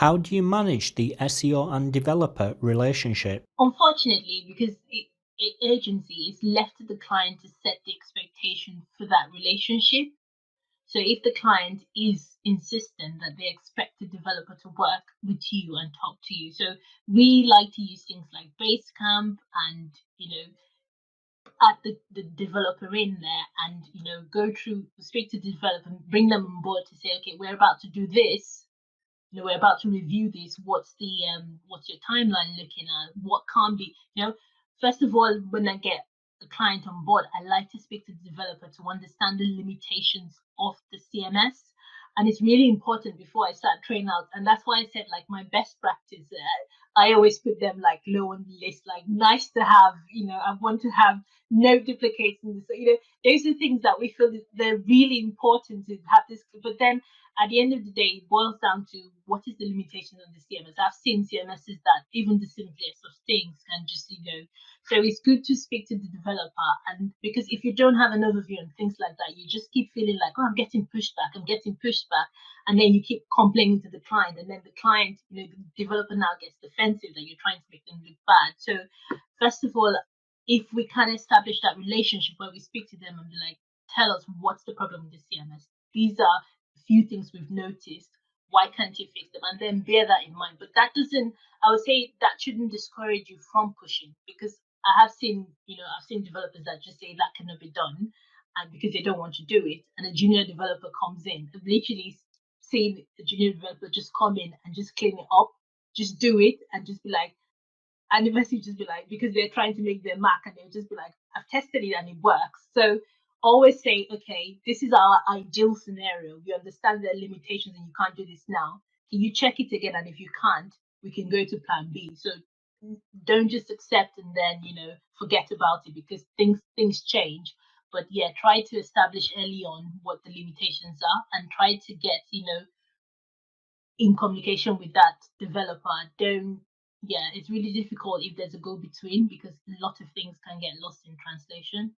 How do you manage the SEO and developer relationship? Unfortunately, because agency is left to the client to set the expectation for that relationship. So if the client is insistent that they expect the developer to work with you and talk to you, so we like to use things like Basecamp and add the developer in there and go through, speak to the developer, and bring them on board to say, okay, we're about to do this. We're about to review this. What's your timeline looking at? What can't be, first of all, when I get a client on board, I like to speak to the developer to understand the limitations of the CMS. And it's really important before I start training out. And that's why I said, like, my best practice, I always put them like low on the list, like nice to have, I want to have no duplicates in this. So, those are things that we feel that they're really important to have this. But then at the end of the day, it boils down to what is the limitation on the CMS. I've seen CMSs that even the simplest of things can just, so it's good to speak to the developer. And because if you don't have an overview and things like that, you just keep feeling like, oh, I'm getting pushback, I'm getting pushback. And then you keep complaining to the client. And then the client, the developer now gets defensive that you're trying to make them look bad. So, first of all, if we can establish that relationship where we speak to them and be like, tell us what's the problem with the CMS. These are few things we've noticed. Why can't you fix them? And then bear that in mind. But that doesn't, I would say that shouldn't discourage you from pushing, because I've seen developers that just say that cannot be done, and because they don't want to do it, and a junior developer comes in. I've literally seen a junior developer just come in and just clean it up, just do it, and just be like, and the message just be like, because they're trying to make their Mac, and they'll just be like, I've tested it and it works. So always say, okay, this is our ideal scenario. We understand the limitations and you can't do this now. Can you check it again? And if you can't, we can go to plan B. So don't just accept and then, forget about it, because things change. But yeah, try to establish early on what the limitations are and try to get, in communication with that developer. Don't Yeah, it's really difficult if there's a go between, because a lot of things can get lost in translation.